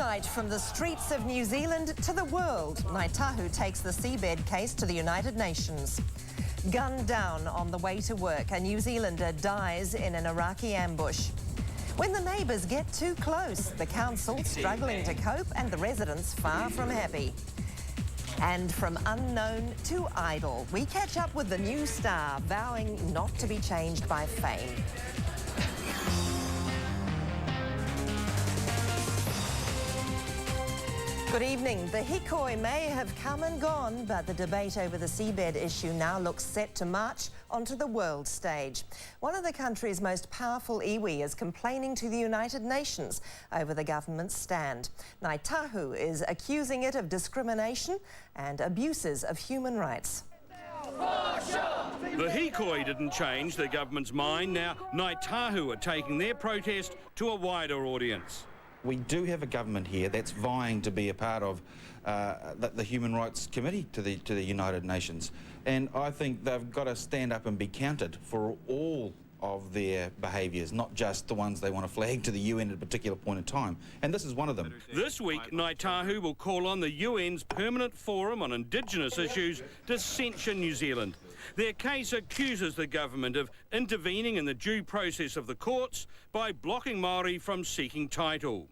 Tonight, from the streets of New Zealand to the world, Ngāi Tahu takes the seabed case to the United Nations. Gunned down on the way to work, a New Zealander dies in an Iraqi ambush. When the neighbours get too close, the council struggling to cope and the residents far from happy. And from unknown to idol, we catch up with the new star, vowing not to be changed by fame. Good evening. The hikoi may have come and gone, but the debate over the seabed issue now looks set to march onto the world stage. One of the country's most powerful iwi is complaining to the United Nations over the government's stand. Ngāi Tahu is accusing it of discrimination and abuses of human rights. The hikoi didn't change the government's mind. Now Ngāi Tahu are taking their protest to a wider audience. We do have a government here that's vying to be a part of the Human Rights Committee to the United Nations, and I think they've got to stand up and be counted for all of their behaviours, not just the ones they want to flag to the UN at a particular point in time, and this is one of them. This week, Ngāi Tahu will call on the UN's Permanent Forum on Indigenous Issues to censure New Zealand. Their case accuses the government of intervening in the due process of the courts by blocking Māori from seeking title.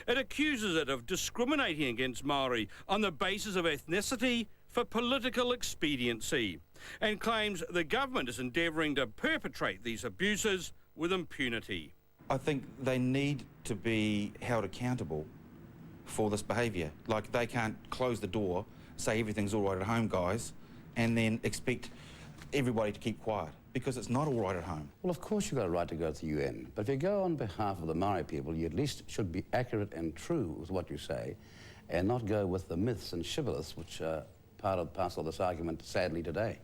It accuses it of discriminating against Māori on the basis of ethnicity for political expediency, and claims the government is endeavouring to perpetrate these abuses with impunity. I think they need to be held accountable for this behaviour. Like, they can't close the door, say everything's all right at home, guys, and then expect everybody to keep quiet, because it's not all right at home. Well, of course you've got a right to go to the UN, but if you go on behalf of the Māori people, you at least should be accurate and true with what you say, and not go with the myths and shibboleths which are part and parcel of this argument, sadly, today.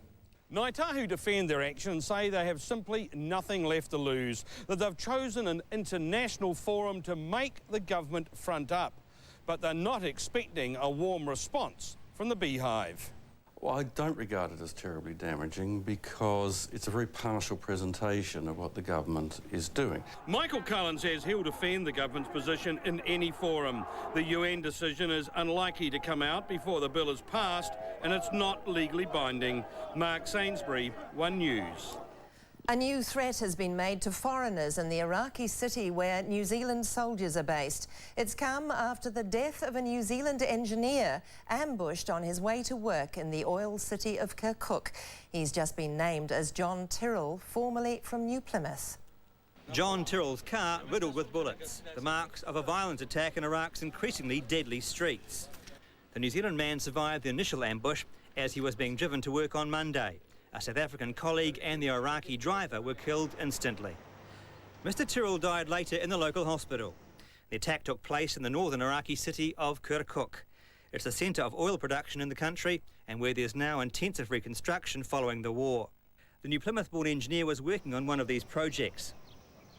Ngāi Tahu defend their action and say they have simply nothing left to lose, that they've chosen an international forum to make the government front up. But they're not expecting a warm response from the Beehive. Well, I don't regard it as terribly damaging because it's a very partial presentation of what the government is doing. Michael Cullen says he'll defend the government's position in any forum. The UN decision is unlikely to come out before the bill is passed, and it's not legally binding. Mark Sainsbury, One News. A new threat has been made to foreigners in the Iraqi city where New Zealand soldiers are based. It's come after the death of a New Zealand engineer ambushed on his way to work in the oil city of Kirkuk. He's just been named as John Tyrrell, formerly from New Plymouth. John Tyrrell's car riddled with bullets, the marks of a violent attack in Iraq's increasingly deadly streets. The New Zealand man survived the initial ambush as he was being driven to work on Monday. A South African colleague and the Iraqi driver were killed instantly. Mr Tyrrell died later in the local hospital. The attack took place in the northern Iraqi city of Kirkuk. It's the centre of oil production in the country and where there's now intensive reconstruction following the war. The New Plymouth-born engineer was working on one of these projects.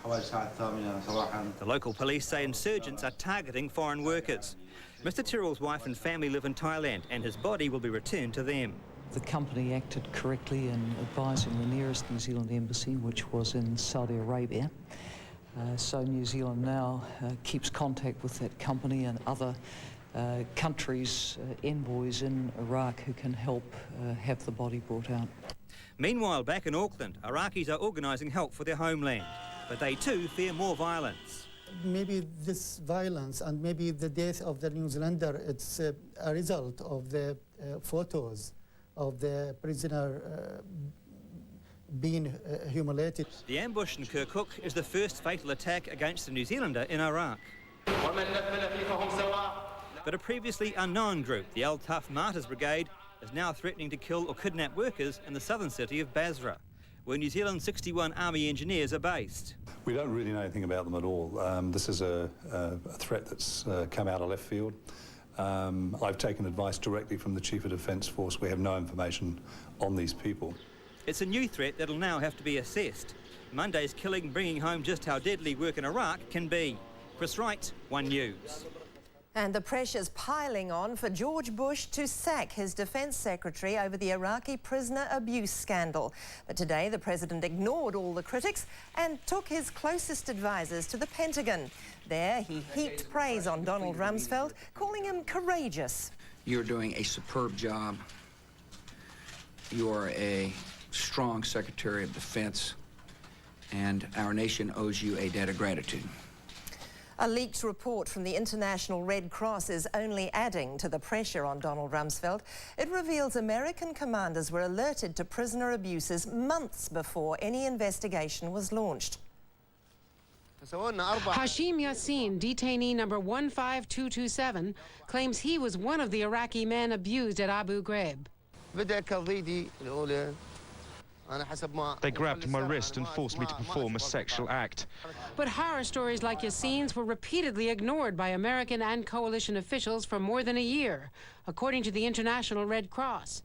The local police say insurgents are targeting foreign workers. Mr Tyrrell's wife and family live in Thailand and his body will be returned to them. The company acted correctly in advising the nearest New Zealand embassy, which was in Saudi Arabia. So New Zealand now keeps contact with that company and other countries' envoys in Iraq who can help have the body brought out. Meanwhile, back in Auckland, Iraqis are organising help for their homeland, but they too fear more violence. Maybe this violence and maybe the death of the New Zealander, it's a result of the photos of the prisoner being humiliated. The ambush in Kirkuk is the first fatal attack against a New Zealander in Iraq. But a previously unknown group, the Al-Taf Martyrs Brigade, is now threatening to kill or kidnap workers in the southern city of Basra, where New Zealand's 61 Army engineers are based. We don't really know anything about them at all. This is a threat that's come out of left field. I've taken advice directly from the Chief of Defence Force. We have no information on these people. It's a new threat that'll now have to be assessed. Monday's killing bringing home just how deadly work in Iraq can be. Chris Wright, One News. And the pressure's piling on for George Bush to sack his defence secretary over the Iraqi prisoner abuse scandal. But today the president ignored all the critics and took his closest advisers to the Pentagon. There he heaped praise on Donald Rumsfeld, calling him courageous. You're doing a superb job. You are a strong Secretary of Defense, and our nation owes you a debt of gratitude. A leaked report from the International Red Cross is only adding to the pressure on Donald Rumsfeld. It reveals American commanders were alerted to prisoner abuses months before any investigation was launched. Hashim Yassin, detainee number 15227, claims he was one of the Iraqi men abused at Abu Ghraib. They grabbed my wrist and forced me to perform a sexual act. But horror stories like Yassin's were repeatedly ignored by American and coalition officials for more than a year, according to the International Red Cross.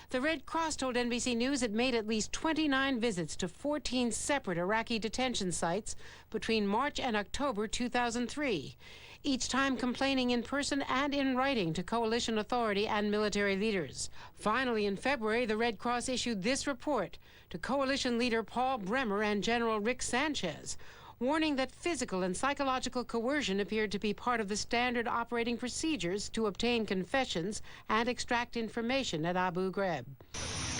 The Red Cross told NBC News it made at least 29 visits to 14 separate Iraqi detention sites between March and October 2003, each time complaining in person and in writing to coalition authority and military leaders. Finally, in February, the Red Cross issued this report to coalition leader Paul Bremer and General Rick Sanchez, warning that physical and psychological coercion appeared to be part of the standard operating procedures to obtain confessions and extract information at Abu Ghraib.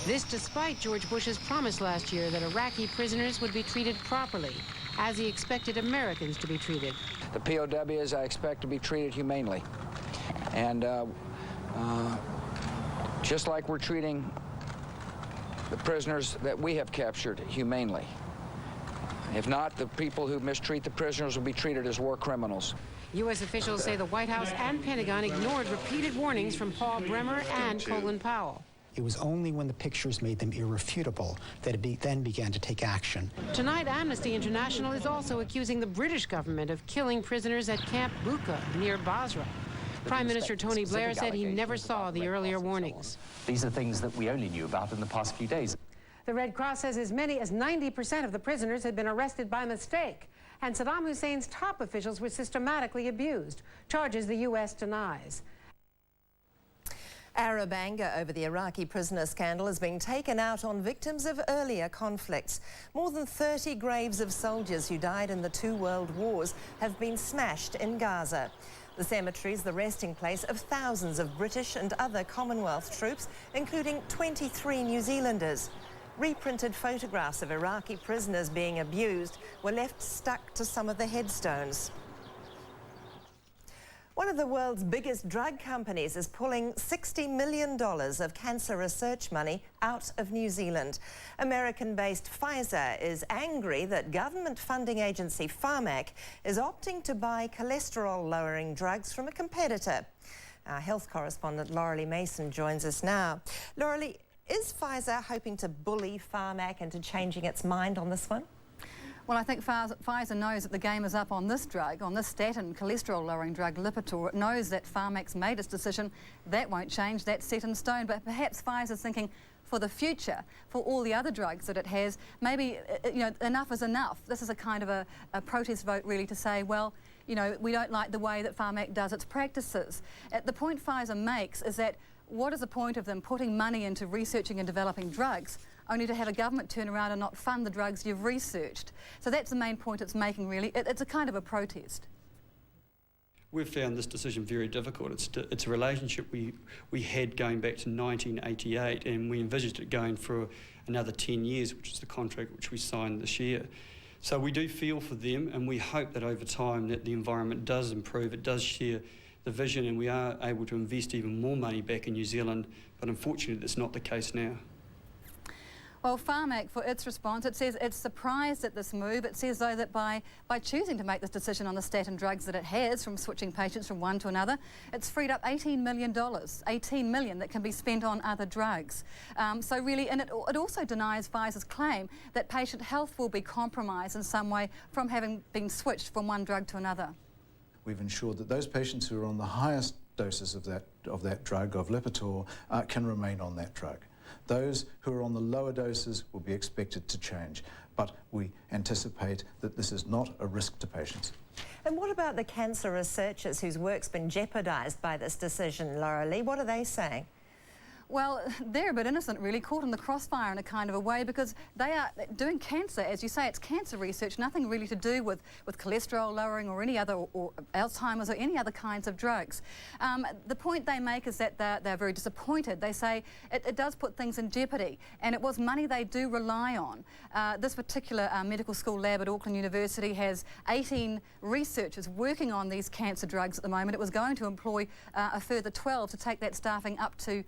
This despite George Bush's promise last year that Iraqi prisoners would be treated properly, as he expected Americans to be treated. The POWs I expect to be treated humanely. And just like we're treating the prisoners that we have captured humanely. If not, the people who mistreat the prisoners will be treated as war criminals. U.S. officials say the White House and Pentagon ignored repeated warnings from Paul Bremer and Colin Powell. It was only when the pictures made them irrefutable that it then began to take action. Tonight, Amnesty International is also accusing the British government of killing prisoners at Camp Bucca near Basra. Prime Minister Tony Blair said he never saw the earlier warnings. These are things that we only knew about in the past few days. The Red Cross says as many as 90% of the prisoners had been arrested by mistake, and Saddam Hussein's top officials were systematically abused, charges the U.S. denies. Arab anger over the Iraqi prisoner scandal is being taken out on victims of earlier conflicts. More than 30 graves of soldiers who died in the two world wars have been smashed in Gaza. The cemetery is the resting place of thousands of British and other Commonwealth troops, including 23 New Zealanders. Reprinted photographs of Iraqi prisoners being abused were left stuck to some of the headstones. One of the world's biggest drug companies is pulling $60 million of cancer research money out of New Zealand. American-based Pfizer is angry that government funding agency Pharmac is opting to buy cholesterol-lowering drugs from a competitor. Our health correspondent Laurelie Mason joins us now. Laurelie, is Pfizer hoping to bully Pharmac into changing its mind on this one? Well, I think Pfizer knows that the game is up on this drug, on this statin cholesterol-lowering drug, Lipitor. It knows that Pharmac's made its decision. That won't change. That's set in stone. But perhaps Pfizer's thinking for the future, for all the other drugs that it has, maybe, you know, enough is enough. This is a kind of a protest vote, really, to say, well, you know, we don't like the way that Pharmac does its practices. The point Pfizer makes is that what is the point of them putting money into researching and developing drugs only to have a government turn around and not fund the drugs you've researched? So that's the main point it's making, really. It's a kind of a protest. We've found this decision very difficult. It's a relationship we had going back to 1988, and we envisaged it going for another 10 years, which is the contract which we signed this year. So we do feel for them, and we hope that over time that the environment does improve, it does share the vision, and we are able to invest even more money back in New Zealand, but unfortunately that's not the case now. Well, Pharmac, for its response, it says it's surprised at this move. It says, though, that by choosing to make this decision on the statin drugs that it has, from switching patients from one to another, it's freed up $18 million, $18 million that can be spent on other drugs. So really, and it also denies Pfizer's claim that patient health will be compromised in some way from having been switched from one drug to another. We've ensured that those patients who are on the highest doses of that drug, of Lipitor, can remain on that drug. Those who are on the lower doses will be expected to change, but we anticipate that this is not a risk to patients. And what about the cancer researchers whose work's been jeopardised by this decision, Laura Lee? What are they saying? Well, they're a bit innocent, really, caught in the crossfire in a kind of a way, because they are doing cancer, as you say. It's cancer research, nothing really to do with cholesterol lowering or any other, or Alzheimer's or any other kinds of drugs. The point they make is that they're very disappointed. They say it does put things in jeopardy, and it was money they do rely on. This particular medical school lab at Auckland University has 18 researchers working on these cancer drugs at the moment. It was going to employ a further 12 to take that staffing up to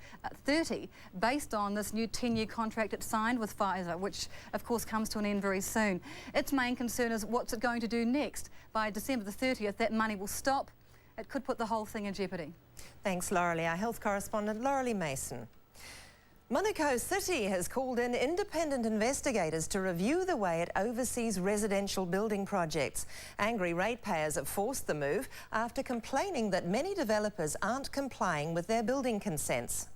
30, based on this new 10-year contract it signed with Pfizer, which of course comes to an end very soon. Its main concern is what's it going to do next. By December the 30th, that money will stop. It could put the whole thing in jeopardy. Thanks, Laura Lee. Our health correspondent, Laura Lee Mason. Manukau City has called in independent investigators to review the way it oversees residential building projects. Angry ratepayers have forced the move after complaining that many developers aren't complying with their building consents.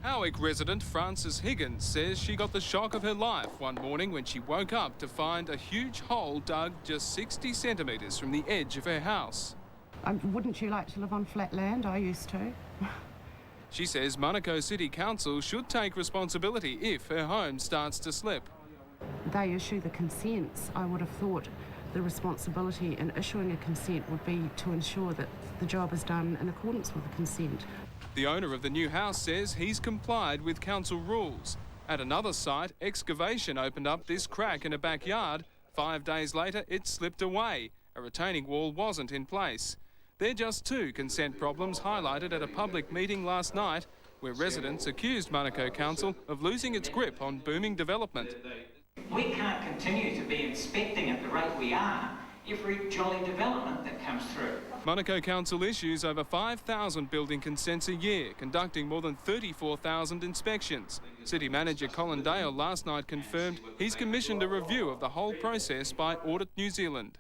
Howick resident Frances Higgins says she got the shock of her life one morning when she woke up to find a huge hole dug just 60 centimetres from the edge of her house. Wouldn't you like to live on flat land? I used to. She says Manukau City Council should take responsibility if her home starts to slip. They issue the consents. I would have thought the responsibility in issuing a consent would be to ensure that the job is done in accordance with the consent. The owner of the new house says he's complied with council rules. At another site, excavation opened up this crack in a backyard. 5 days later, it slipped away. A retaining wall wasn't in place. They're just two consent problems highlighted at a public meeting last night, where residents accused Manukau Council of losing its grip on booming development. We can't continue to be inspecting at the rate we are every jolly development that comes through. Manukau Council issues over 5,000 building consents a year, conducting more than 34,000 inspections. City Manager Colin Dale last night confirmed he's commissioned a review of the whole process by Audit New Zealand.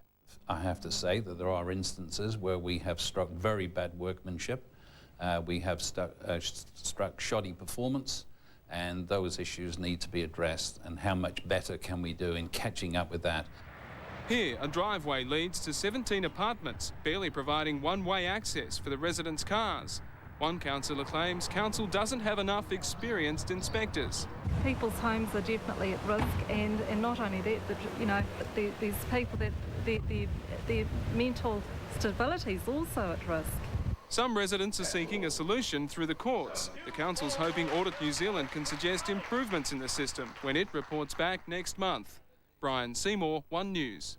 I have to say that there are instances where we have struck very bad workmanship, we have struck shoddy performance, and those issues need to be addressed. And how much better can we do in catching up with that? Here, a driveway leads to 17 apartments, barely providing one-way access for the residents' cars. One councillor claims council doesn't have enough experienced inspectors. People's homes are definitely at risk, and not only that, but you know, these people that their mental stability is also at risk. Some residents are seeking a solution through the courts. The council's hoping Audit New Zealand can suggest improvements in the system when it reports back next month. Brian Seymour, One News.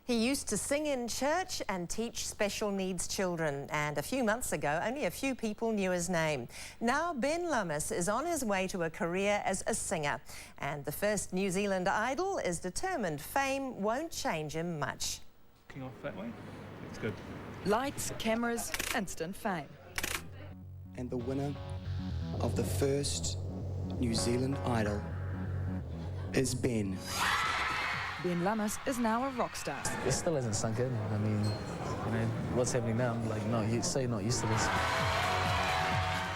He used to sing in church and teach special needs children, and a few months ago only a few people knew his name. Now Ben Lummis is on his way to a career as a singer, and the first New Zealand Idol is determined fame won't change him much. Looking off that way, that's good. Lights, cameras, instant fame. And the winner of the first New Zealand Idol is Ben. Ben Lummis is now a rock star. It still hasn't sunk in. I mean, you know, what's happening now? I'm like, no, you're not used to this.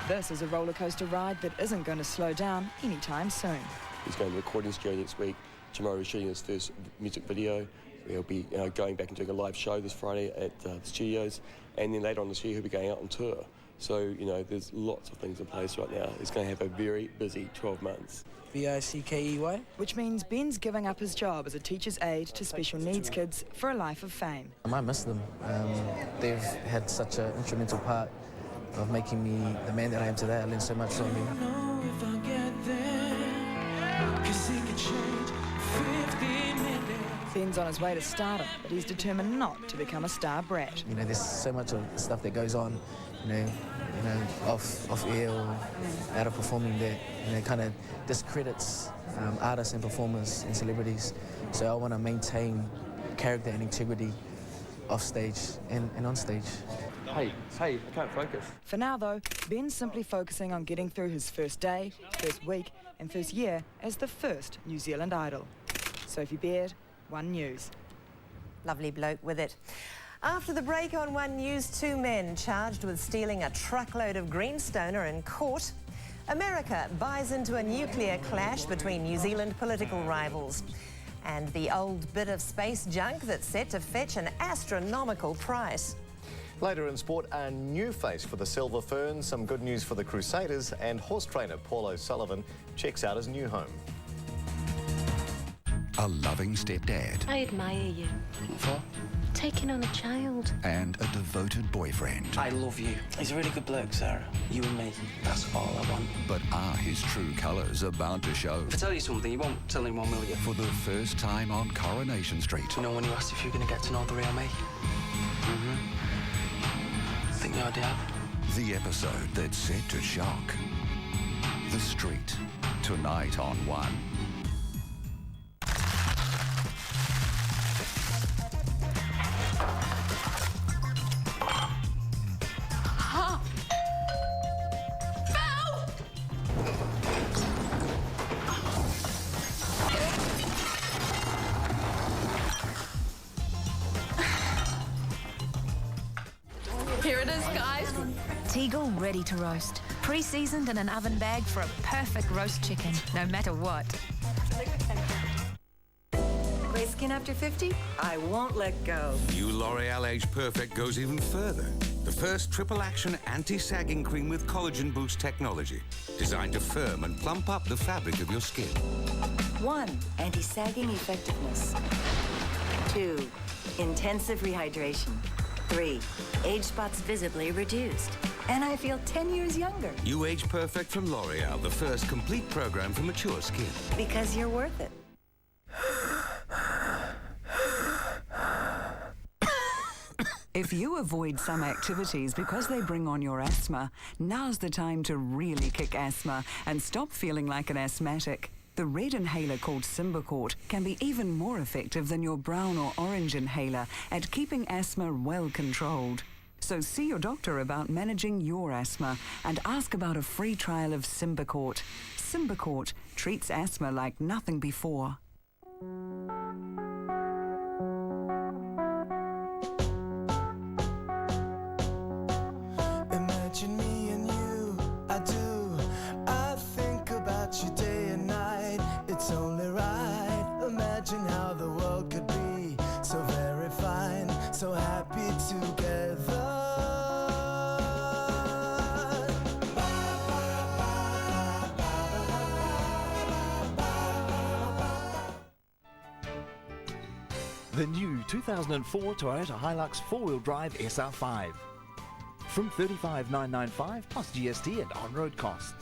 This is a roller coaster ride that isn't going to slow down anytime soon. He's going to the recording studio next week. Tomorrow he's shooting his first music video. He'll be going back and doing a live show this Friday at the studios, and then later on this year he'll be going out on tour. So, you know, there's lots of things in place right now. He's going to have a very busy 12 months. VICKEY. Which means Ben's giving up his job as a teacher's aide to special needs kids for a life of fame. I might miss them. They've had such an instrumental part of making me the man that I am today. I learned so much from them. Ben's on his way to stardom, but he's determined not to become a star brat. You know, there's so much of stuff that goes on, you know, off air or out of performing that, you know, kind of discredits artists and performers and celebrities. So I want to maintain character and integrity off stage and on stage. Hey, I can't focus. For now, though, Ben's simply focusing on getting through his first day, first week, and first year as the first New Zealand Idol. Sophie Baird, One News. Lovely bloke with it. After the break on One News, two men charged with stealing a truckload of greenstone are in court. America buys into a nuclear clash between New Zealand political rivals. And the old bit of space junk that's set to fetch an astronomical price. Later in sport, a new face for the Silver Ferns, some good news for the Crusaders, and horse trainer Paul O'Sullivan checks out his new home. A loving stepdad. I admire you. For? Taking on a child. And a devoted boyfriend. I love you. He's a really good bloke, Sarah. You and me. That's all I want. But are his true colours about to show? If I tell you something, you won't tell anyone, will you? For the first time on Coronation Street. You know when you asked if you were going to get to know the real me? I think you already have. The episode that's set to shock. The Street. Tonight on One. Here it is, guys. Teagle ready to roast. Pre-seasoned in an oven bag for a perfect roast chicken, no matter what. Grey skin after 50? I won't let go. New L'Oreal Age Perfect goes even further. The first triple-action anti-sagging cream with collagen boost technology, designed to firm and plump up the fabric of your skin. 1. Anti-sagging effectiveness. 2. Intensive rehydration. 3. Age spots visibly reduced. And I feel 10 years younger. New Age Perfect from L'Oreal, the first complete program for mature skin. Because you're worth it. If you avoid some activities because they bring on your asthma, now's the time to really kick asthma and stop feeling like an asthmatic. The red inhaler called Symbicort can be even more effective than your brown or orange inhaler at keeping asthma well controlled. So see your doctor about managing your asthma and ask about a free trial of Symbicort. Symbicort treats asthma like nothing before. Imagine me and you, I do. I think about you day and night. It's only right. Imagine how the world could be so very fine, so happy together. The new 2004 Toyota Hilux 4-wheel drive SR5. From $35,995 plus GST and on-road costs.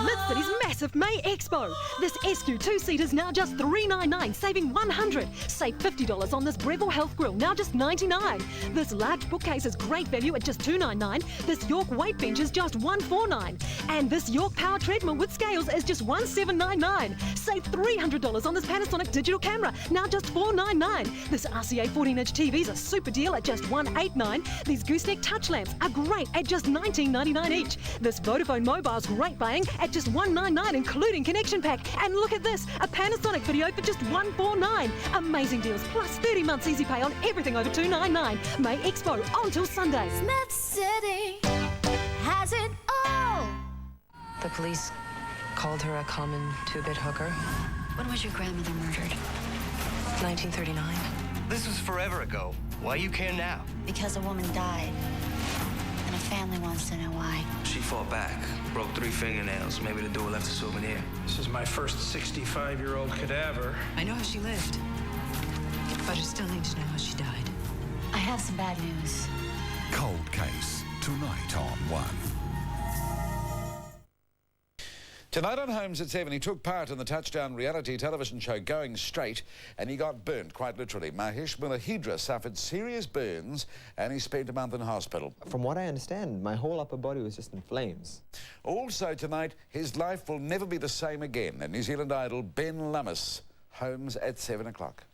Smith City's massive May Expo. This SQ 2-seater's now just $399, saving $100. Save $50 on this Breville Health Grill, now just $99. This large bookcase is great value at just $299. This York weight bench is just $149. And this York power treadmill with scales is just $1799. Save $300 on this Panasonic digital camera, now just $499. This RCA 14-inch TV's a super deal at just $189. These gooseneck touch lamps are great at just $19.99 each. This Vodafone mobile's great buying at just $199, including connection pack. And look at this, a Panasonic video for just $149. Amazing deals, plus 30 months easy pay on everything over $299. May Expo on till Sunday. Smith City has it all. The police called her a common two-bit hooker. When was your grandmother murdered? 1939. This was forever ago. Why you care now? Because a woman died. And a family wants to know why. She fought back, broke 3 fingernails. Maybe the door left a souvenir. This is my first 65-year-old cadaver. I know how she lived, but I still need to know how she died. I have some bad news. Cold Case, tonight on One. Tonight on Holmes at 7, he took part in the Touchdown reality television show Going Straight, and he got burnt, quite literally. Mahesh Mulahidra suffered serious burns, and he spent a month in hospital. From what I understand, my whole upper body was just in flames. Also tonight, his life will never be the same again. And New Zealand idol Ben Lummis. Holmes at 7 o'clock.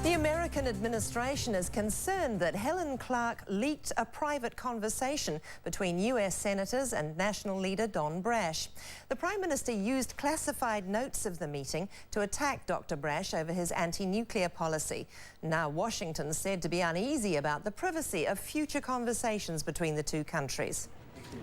The American American administration is concerned that Helen Clark leaked a private conversation between US senators and national leader Don Brash. The Prime Minister used classified notes of the meeting to attack Dr. Brash over his anti-nuclear policy. Now Washington said to be uneasy about the privacy of future conversations between the two countries.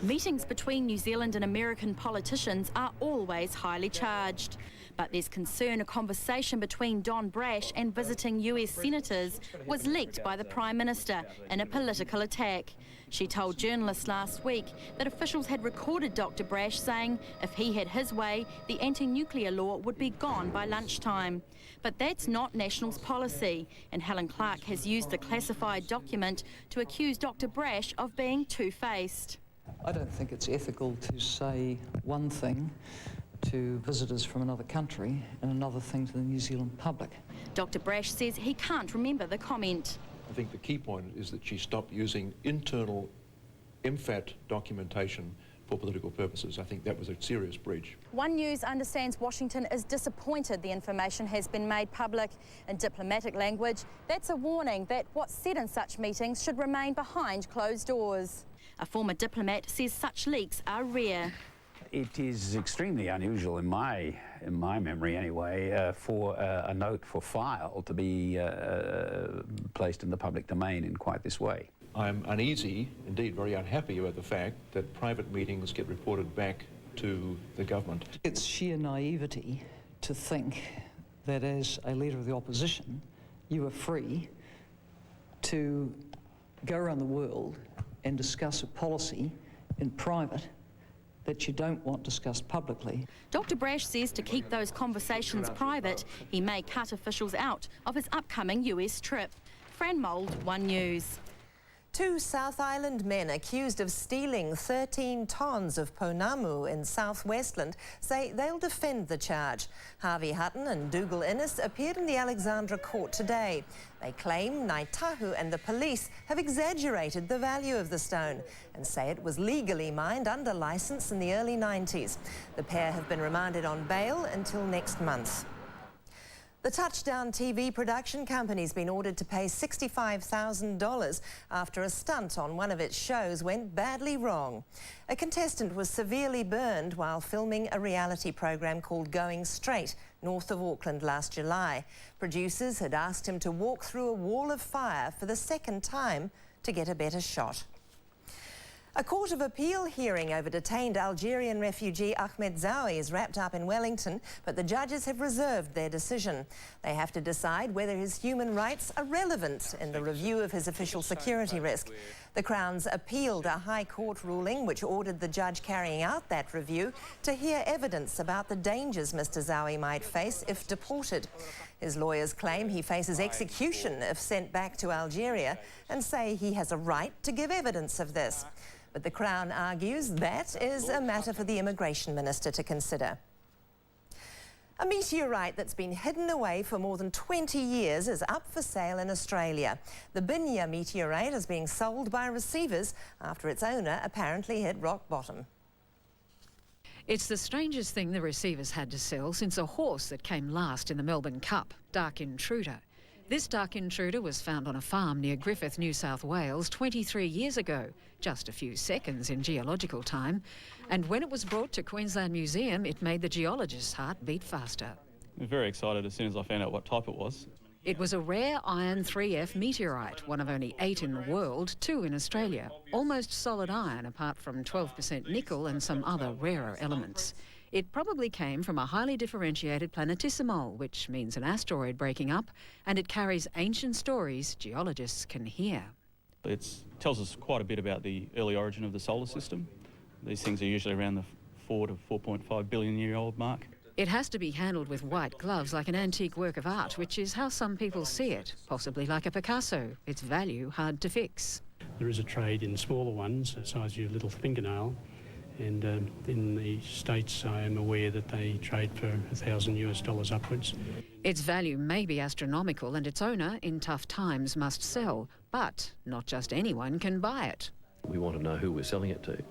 Meetings between New Zealand and American politicians are always highly charged. But there's concern a conversation between Don Brash and visiting US senators was leaked by the Prime Minister in a political attack. She told journalists last week that officials had recorded Dr. Brash saying if he had his way, the anti-nuclear law would be gone by lunchtime. But that's not National's policy, and Helen Clark has used the classified document to accuse Dr. Brash of being two-faced. I don't think it's ethical to say one thing to visitors from another country and another thing to the New Zealand public. Dr. Brash says he can't remember the comment. I think the key point is that she stopped using internal MFAT documentation for political purposes. I think that was a serious breach. One News understands Washington is disappointed the information has been made public. In diplomatic language, that's a warning that what's said in such meetings should remain behind closed doors. A former diplomat says such leaks are rare. It is extremely unusual in my memory anyway, for a note for file to be placed in the public domain in quite this way. I'm uneasy, indeed very unhappy about the fact that private meetings get reported back to the government. It's sheer naivety to think that as a leader of the opposition, you are free to go around the world and discuss a policy in private that you don't want discussed publicly. Dr. Brash says to keep those conversations private, he may cut officials out of his upcoming US trip. Fran Mould, One News. 2 South Island men accused of stealing 13 tonnes of pounamu in South Westland say they'll defend the charge. Harvey Hutton and Dougal Innes appeared in the Alexandra court today. They claim Ngāi Tahu and the police have exaggerated the value of the stone and say it was legally mined under licence in the early 90s. The pair have been remanded on bail until next month. The Touchdown TV production company's been ordered to pay $65,000 after a stunt on one of its shows went badly wrong. A contestant was severely burned while filming a reality program called Going Straight, north of Auckland last July. Producers had asked him to walk through a wall of fire for the second time to get a better shot. A Court of Appeal hearing over detained Algerian refugee Ahmed Zawi is wrapped up in Wellington, but the judges have reserved their decision. They have to decide whether his human rights are relevant in the review of his official security risk. The Crown's appealed a High Court ruling which ordered the judge carrying out that review to hear evidence about the dangers Mr. Zawi might face if deported. His lawyers claim he faces execution if sent back to Algeria and say he has a right to give evidence of this. But the Crown argues that is a matter for the Immigration Minister to consider. A meteorite that's been hidden away for more than 20 years is up for sale in Australia. The Binya meteorite is being sold by receivers after its owner apparently hit rock bottom. It's the strangest thing the receivers had to sell since a horse that came last in the Melbourne Cup, Dark Intruder. This Dark Intruder was found on a farm near Griffith, New South Wales 23 years ago, just a few seconds in geological time. And when it was brought to Queensland Museum, it made the geologist's heart beat faster. I was very excited as soon as I found out what type it was. It was a rare iron 3F meteorite, one of only 8 in the world, 2 in Australia. Almost solid iron apart from 12% nickel and some other rarer elements. It probably came from a highly differentiated planetesimale, which means an asteroid breaking up, and it carries ancient stories geologists can hear. It tells us quite a bit about the early origin of the solar system. These things are usually around the 4 to 4.5 billion year old mark. It has to be handled with white gloves like an antique work of art, which is how some people see it, possibly like a Picasso, its value hard to fix. There is a trade in smaller ones, the size of your little fingernail. And in the States, I am aware that they trade for $1,000 upwards. Its value may be astronomical and its owner, in tough times, must sell. But not just anyone can buy it. We want to know who we're selling it to.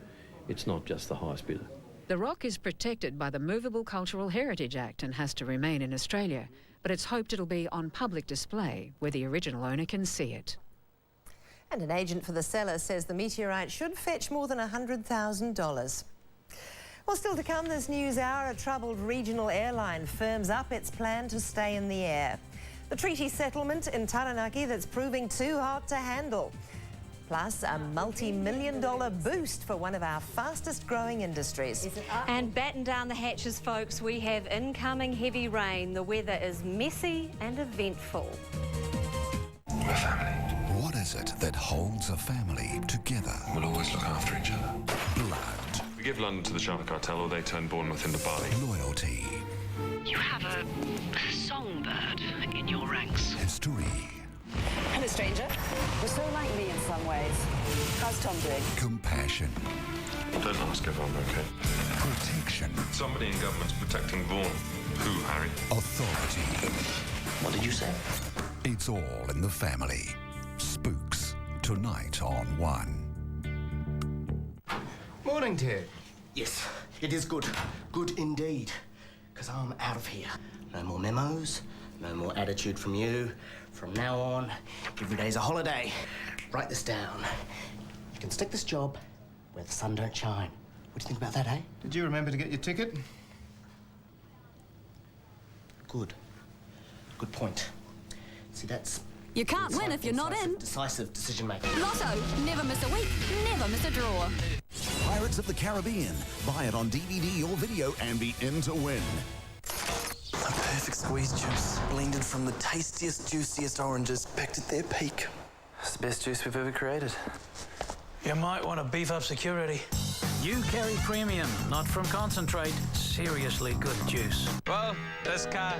It's not just the highest bidder. The rock is protected by the Movable Cultural Heritage Act and has to remain in Australia. but it's hoped it'll be on public display where the original owner can see it. And an agent for the seller says the meteorite should fetch more than $100,000. Well, still to come this news hour, a troubled regional airline firms up its plan to stay in the air. The treaty settlement in Taranaki that's proving too hot to handle. Plus, a multi-million-dollar boost for one of our fastest-growing industries. And batten down the hatches, folks. We have incoming heavy rain. The weather is messy and eventful. A family. What is it that holds a family together? We'll always look after each other. Blood. We give London to the Sharma cartel or they turn Bournemouth into Bali. Loyalty. You have a songbird in your ranks. History. Hello, stranger. You're so like me in some ways. How's Tom doing? Compassion. Don't ask if I'm okay. Protection. Somebody in government's protecting Vaughan. Who, Harry? Authority. What did you say? It's all in the family. Spooks. Tonight on One. Morning, Ted. Yes, it is good. Good indeed. Because I'm out of here. No more memos, no more attitude from you. From now on, every day's a holiday. Write this down. You can stick this job where the sun don't shine. What do you think about that, eh? Did you remember to get your ticket? Good. Good point. See, that's... You can't win if you're not in. Decisive decision-making. Lotto. Never miss a week. Never miss a draw. Pirates of the Caribbean. Buy it on DVD or video and be in to win. A perfect squeeze juice, blended from the tastiest, juiciest oranges, packed at their peak. It's the best juice we've ever created. You might want to beef up security. You carry premium, not from concentrate. Seriously good juice. Well, this car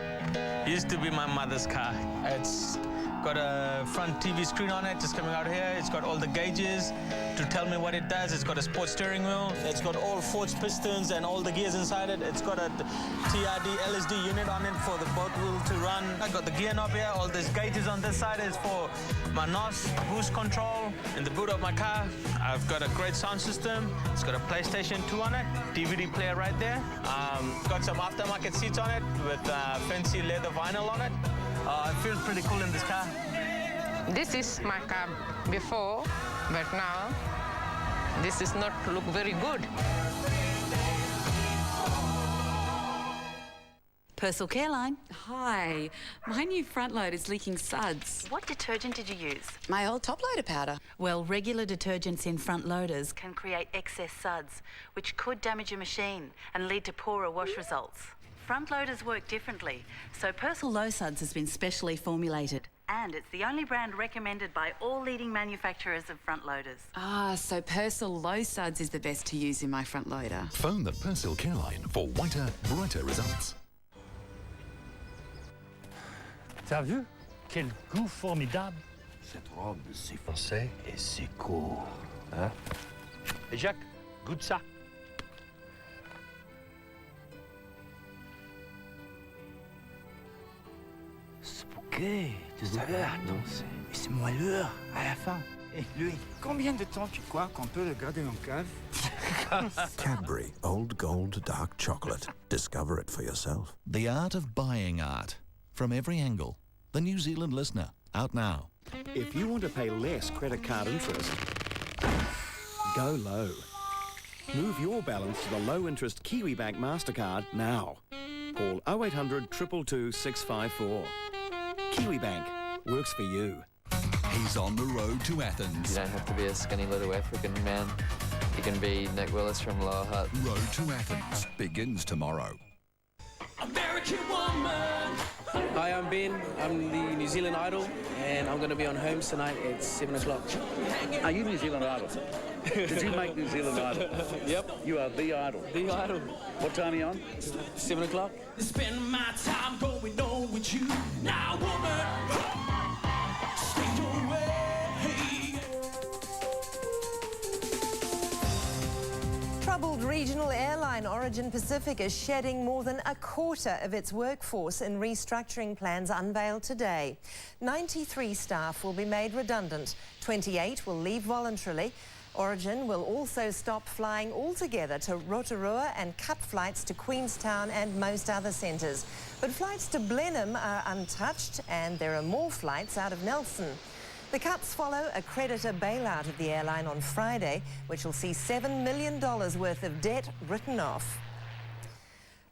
used to be my mother's car. It's got a front TV screen on it, just coming out here. It's got all the gauges to tell me what it does. It's got a sports steering wheel. It's got all forged pistons and all the gears inside it. It's got a TRD LSD unit on it for the boat wheel to run. I got the gear knob here. All these gauges on this side is for my NOS boost control. In the boot of my car, I've got a great sound system. It's got a PlayStation 2 on it, DVD player right there. Got some aftermarket seats on it with fancy leather vinyl on it. It feels pretty cool in this car. This is my car before, but now this does not look very good. Purcell Careline. Hi. My new front load is leaking suds. What detergent did you use? My old top loader powder. Well, regular detergents in front loaders can create excess suds, which could damage your machine and lead to poorer wash results. Front loaders work differently, so Purcell Low Suds has been specially formulated. And it's the only brand recommended by all leading manufacturers of front loaders. Ah, so Purcell Low Suds is the best to use in my front loader. Phone the Purcell Careline for whiter, brighter results. T'as vu? Quel goût formidable. Cette robe, c'est français et c'est court. Hein? Et Jacques, goûte ça. Ok, désolé. Non, c'est moelleux à la fin. Et lui, combien de temps tu crois qu'on peut le garder en cave? Cadbury Old Gold Dark Chocolate. Discover it for yourself. The Art of Buying Art. From every angle. The New Zealand Listener. Out now. If you want to pay less credit card interest, go low. Move your balance to the low-interest KiwiBank MasterCard now. Call 0800 222 654. KiwiBank works for you. He's on the road to Athens. You don't have to be a skinny little African man. You can be Nick Willis from Lower Hutt. Road to Athens begins tomorrow. American woman. Hi, I'm Ben. I'm the New Zealand Idol, and I'm going to be on Holmes tonight at 7 o'clock. Are you New Zealand Idol? Did you make New Zealand Idol? Yep. You are the Idol. The Idol. What time are you on? 7 o'clock. Spend my time going on with you. Now, woman, stay your way. Troubled regional airline Origin Pacific is shedding more than a quarter of its workforce in restructuring plans unveiled today. 93 staff will be made redundant, 28 will leave voluntarily, Origin will also stop flying altogether to Rotorua and cut flights to Queenstown and most other centres. But flights to Blenheim are untouched, and there are more flights out of Nelson. The cuts follow a creditor bailout of the airline on Friday, which will see $7 million worth of debt written off.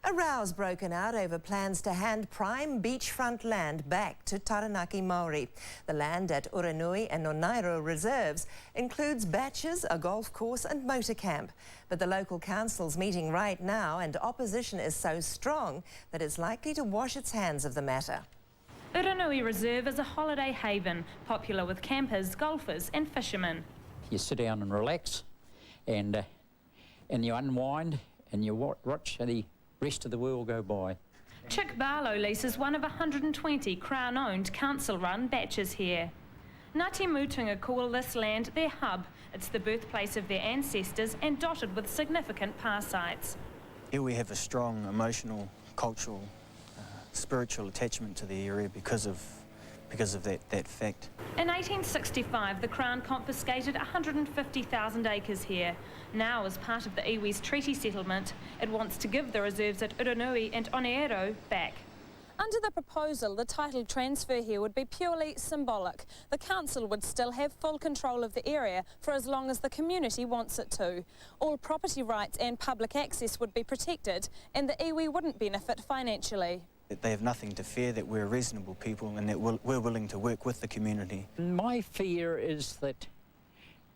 A row's broken out over plans to hand prime beachfront land back to Taranaki Māori. The land at Uranui and Onairo reserves includes Batches, a golf course and motor camp. But the local council's meeting right now, and opposition is so strong that it's likely to wash its hands of the matter. Uranui Reserve is a holiday haven, popular with campers, golfers and fishermen. You sit down and relax and you unwind and you watch the rest of the world go by. Chick Barlow leases one of 120 Crown-owned, council-run Batches here. Ngāti Mutunga call this land their hub. It's the birthplace of their ancestors and dotted with significant past sites. Here we have a strong emotional, cultural, spiritual attachment to the area because of that fact. In 1865, the Crown confiscated 150,000 acres here. Now, as part of the iwi's treaty settlement, it wants to give the reserves at Uranui and Oneiro back. Under the proposal, the title transfer here would be purely symbolic. The council would still have full control of the area for as long as the community wants it to. All property rights and public access would be protected, and the iwi wouldn't benefit financially. They have nothing to fear, that we're reasonable people and that we're willing to work with the community. My fear is that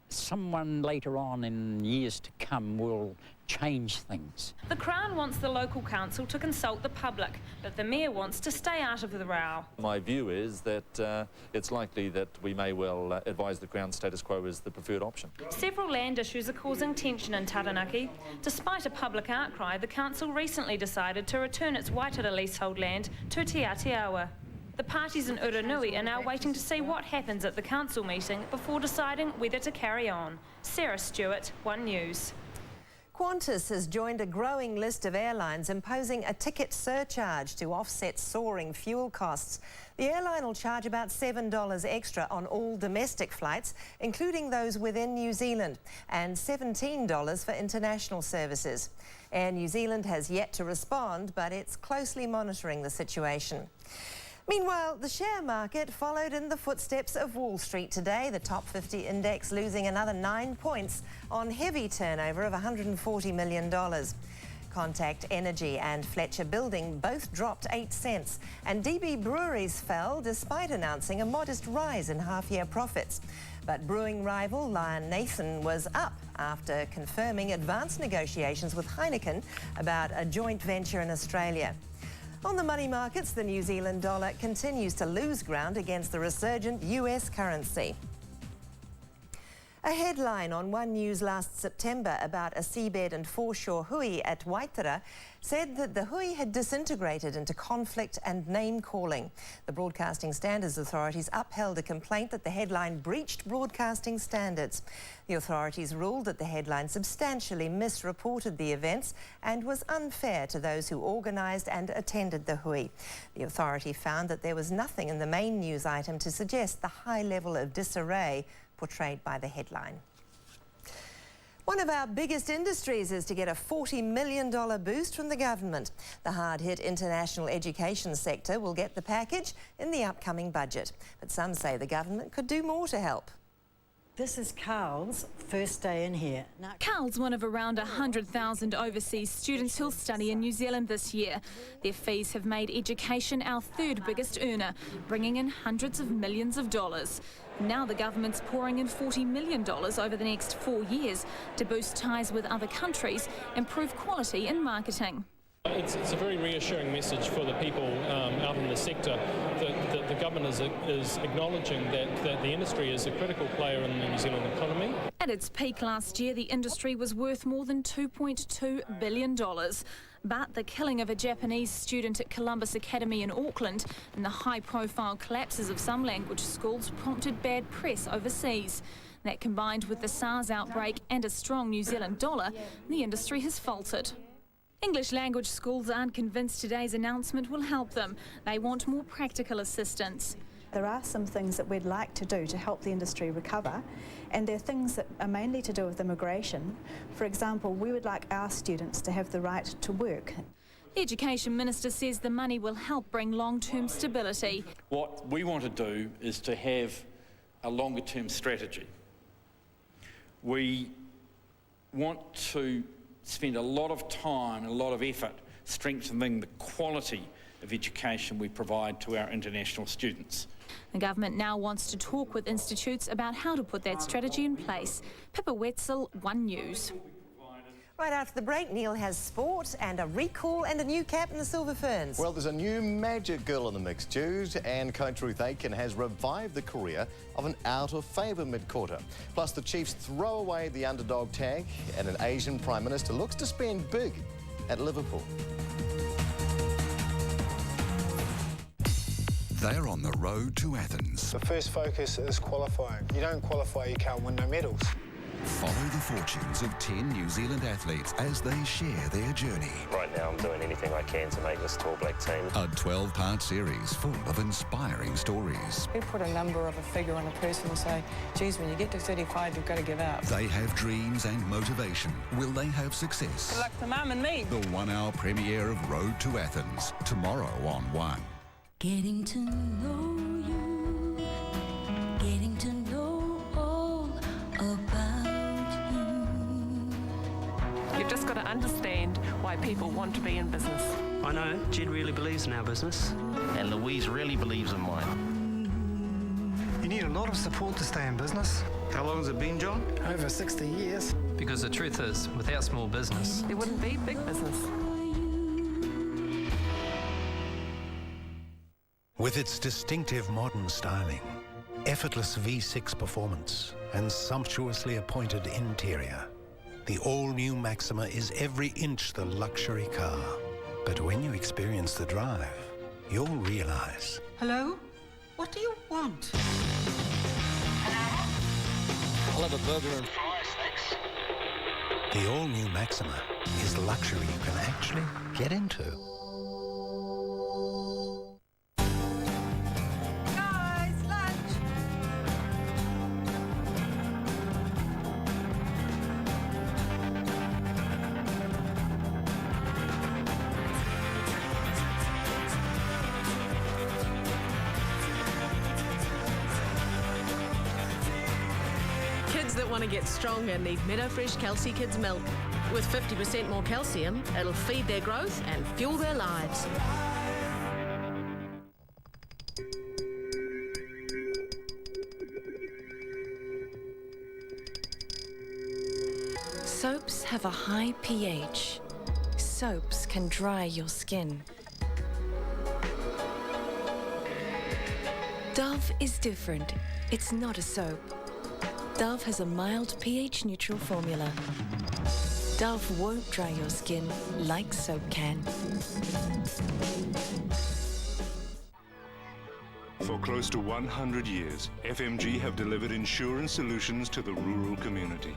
someone later on in years to come will change things. The Crown wants the local council to consult the public, but the Mayor wants to stay out of the row. My view is that it's likely that we may well advise the Crown status quo as the preferred option. Several land issues are causing tension in Taranaki. Despite a public outcry, the council recently decided to return its Waitara leasehold land to Te Atiawa. The parties in Uranui are now waiting to see what happens at the council meeting before deciding whether to carry on. Sarah Stewart, One News. Qantas has joined a growing list of airlines imposing a ticket surcharge to offset soaring fuel costs. The airline will charge about $7 extra on all domestic flights, including those within New Zealand, and $17 for international services. Air New Zealand has yet to respond, but it's closely monitoring the situation. Meanwhile, the share market followed in the footsteps of Wall Street today, the top 50 index losing another 9 points on heavy turnover of $140 million. Contact Energy and Fletcher Building both dropped 8 cents, and DB Breweries fell despite announcing a modest rise in half-year profits. But brewing rival Lion Nathan was up after confirming advanced negotiations with Heineken about a joint venture in Australia. On the money markets, the New Zealand dollar continues to lose ground against the resurgent US currency. A headline on One News last September about a seabed and foreshore hui at Waitara said that the hui had disintegrated into conflict and name-calling. The Broadcasting Standards Authorities upheld a complaint that the headline breached broadcasting standards. The authorities ruled that the headline substantially misreported the events and was unfair to those who organised and attended the hui. The authority found that there was nothing in the main news item to suggest the high level of disarray portrayed by the headline. One of our biggest industries is to get a $40 million boost from the government. The hard-hit international education sector will get the package in the upcoming budget. But some say the government could do more to help. This is Carl's first day in here. Carl's one of around 100,000 overseas students who'll study in New Zealand this year. Their fees have made education our third biggest earner, bringing in hundreds of millions of dollars. Now the government's pouring in $40 million over the next 4 years to boost ties with other countries, improve quality and marketing. It's a very reassuring message for the people out in the sector that the government is acknowledging that the industry is a critical player in the New Zealand economy. At its peak last year, the industry was worth more than $2.2 billion. But the killing of a Japanese student at Columbus Academy in Auckland and the high-profile collapses of some language schools prompted bad press overseas. That combined with the SARS outbreak and a strong New Zealand dollar, the industry has faltered. English language schools aren't convinced today's announcement will help them. They want more practical assistance. there are some things that we'd like to do to help the industry recover, and they're things that are mainly to do with immigration. For example, we would like our students to have the right to work. The Education Minister says the money will help bring long-term stability. What we want to do is to have a longer-term strategy. We want to spend a lot of time and a lot of effort strengthening the quality of education we provide to our international students. The government now wants to talk with institutes about how to put that strategy in place. Pippa Wetzel, One News. Right after the break, Neil has sport and a recall and a new cap in the Silver Ferns. Well, there's a new magic girl in the mix, Jude, and Coach Ruth Aitken has revived the career of an out-of-favour mid-quarter. Plus, the Chiefs throw away the underdog tag and an Asian Prime Minister looks to spend big at Liverpool. They're on the road to Athens. The first focus is qualifying. You don't qualify, you can't win no medals. Follow the fortunes of 10 New Zealand athletes as they share their journey. Right now I'm doing anything I can to make this Tall Black team. A 12-part series full of inspiring stories. We put a number of a figure on a person and say, geez, when you get to 35, you've got to give up. They have dreams and motivation. Will they have success? Good luck to Mum and me. The 1-hour premiere of Road to Athens, tomorrow on 1. Getting to know you, getting to know all about you. You've just got to understand why people want to be in business. I know Jed really believes in our business. And Louise really believes in mine. You need a lot of support to stay in business. How long has it been, John? Over 60 years. Because the truth is, without small business, there wouldn't be big business. With its distinctive modern styling, effortless V6 performance, and sumptuously appointed interior, the all-new Maxima is every inch the luxury car. But when you experience the drive, you'll realize. Hello? What do you want? I'll have a burger and fries, thanks. The all-new Maxima is luxury you can actually get into. Kids that want to get stronger need Meadowfresh Kelsey Kids Milk. With 50% more calcium, it'll feed their growth and fuel their lives. Soaps have a high pH. Soaps can dry your skin. Dove is different. It's not a soap. Dove has a mild pH-neutral formula. Dove won't dry your skin like soap can. For close to 100 years, FMG have delivered insurance solutions to the rural community.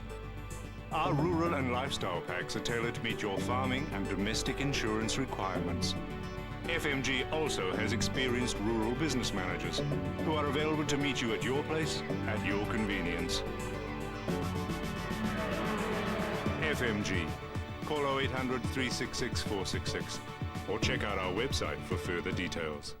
Our rural and lifestyle packs are tailored to meet your farming and domestic insurance requirements. FMG also has experienced rural business managers who are available to meet you at your place, at your convenience. FMG. Call 0800 366 466 or check out our website for further details.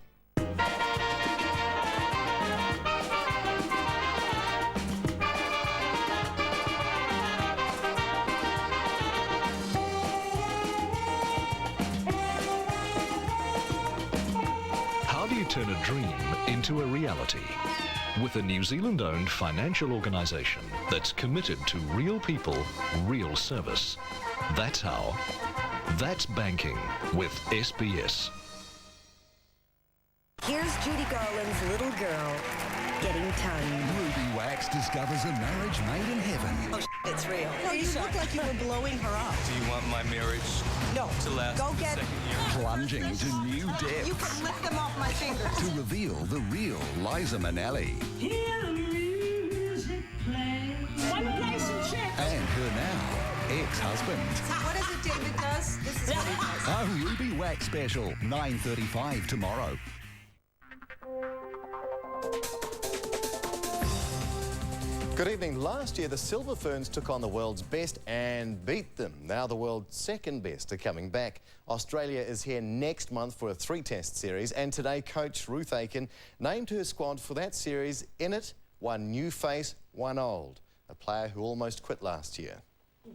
Turn a dream into a reality with a New Zealand-owned financial organisation that's committed to real people, real service. That's how. That's banking with SBS. Here's Judy Garland's Little Girl getting tongue. Ruby Wax discovers a marriage made in heaven. Oh, it's real. No, you look like you were blowing her up. Do you want my marriage to last Go the get second year? Plunging to new depths. You can lift them off my fingers. To reveal the real Liza Minnelli. Hear the music play. One relationship. And her now ex-husband. What is it David does? This is what he does. A Ruby Wax special, 9:35 tomorrow. Good evening. Last year, the Silver Ferns took on the world's best and beat them. Now the world's second best are coming back. Australia is here next month for a 3-test series, and today coach Ruth Aitken named her squad for that series. In it, one new face, one old, a player who almost quit last year.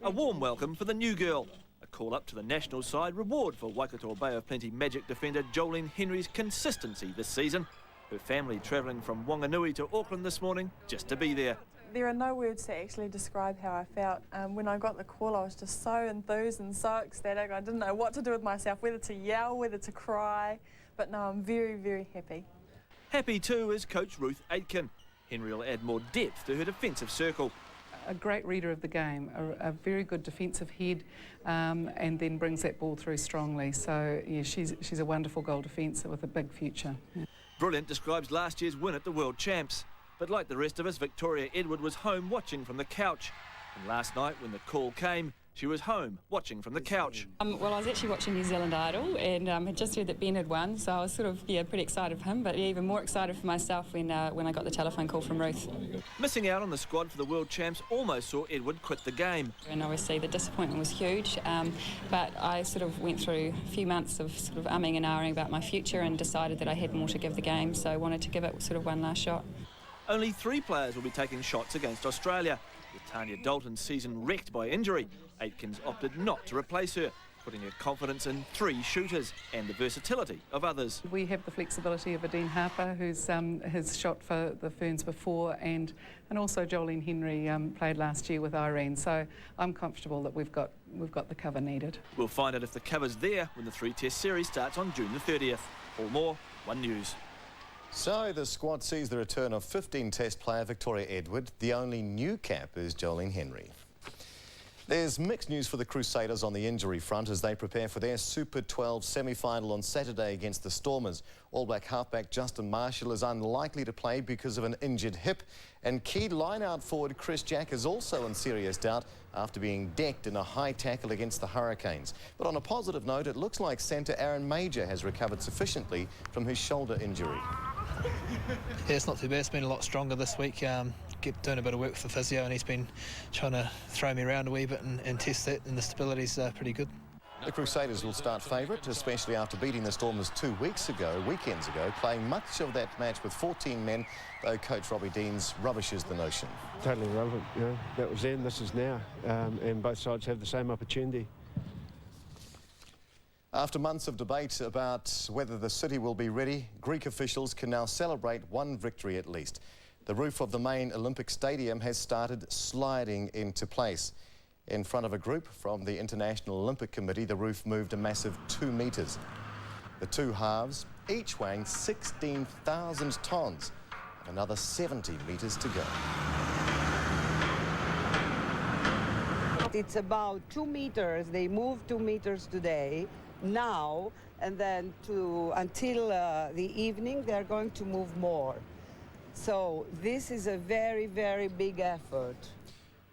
A warm welcome for the new girl. A call-up to the national side reward for Waikato Bay of Plenty Magic defender Jolene Henry's consistency this season. Her family travelling from Wanganui to Auckland this morning just to be there. There are no words to actually describe how I felt. When I got the call, I was just so enthused and so ecstatic. I didn't know what to do with myself, whether to yell, whether to cry. But no, I'm very, very happy. Happy too is coach Ruth Aitken. Henry will add more depth to her defensive circle. A great reader of the game, a very good defensive head, and then brings that ball through strongly. So yeah, she's a wonderful goal defencer with a big future. Yeah. Brilliant describes last year's win at the World Champs. But like the rest of us, Victoria Edward was home watching from the couch. And last night, when the call came, she was home watching from the couch. Well, I was actually watching New Zealand Idol and had just heard that Ben had won, so I was sort of, pretty excited for him, but even more excited for myself when I got the telephone call from Ruth. Missing out on the squad for the World Champs almost saw Edward quit the game. And obviously the disappointment was huge, but I sort of went through a few months of sort of umming and ahhing about my future and decided that I had more to give the game, so I wanted to give it sort of one last shot. Only 3 players will be taking shots against Australia. With Tanya Dalton's season wrecked by injury, Aitkins opted not to replace her, putting her confidence in 3 shooters and the versatility of others. We have the flexibility of Adine Harper, who's has shot for the Ferns before, and also Jolene Henry played last year with Irene. So I'm comfortable that we've got the cover needed. We'll find out if the cover's there when the 3-test series starts on June the 30th. All more, One News. So the squad sees the return of 15-test player Victoria Edward. The only new cap is Jolene Henry. There's mixed news for the Crusaders on the injury front as they prepare for their Super 12 semi-final on Saturday against the Stormers. All Black halfback Justin Marshall is unlikely to play because of an injured hip, and key line-out forward Chris Jack is also in serious doubt after being decked in a high tackle against the Hurricanes. But on a positive note, it looks like centre Aaron Major has recovered sufficiently from his shoulder injury. Yeah, it's not too bad. It's been a lot stronger this week. Doing a bit of work with the physio, and he's been trying to throw me around a wee bit and test that, and the stability's pretty good. The Crusaders will start favourite, especially after beating the Stormers 2 weekends ago, playing much of that match with 14 men, though coach Robbie Deans rubbishes the notion. Totally irrelevant, that was then, this is now, and both sides have the same opportunity. After months of debate about whether the city will be ready, Greek officials can now celebrate one victory at least. The roof of the main Olympic Stadium has started sliding into place. In front of a group from the International Olympic Committee, the roof moved a massive 2 metres. The 2 halves, each weighing 16,000 tonnes, and another 70 metres to go. It's about 2 metres. They moved 2 metres today. Now, and then until the evening, they're going to move more. So this is a very, very big effort.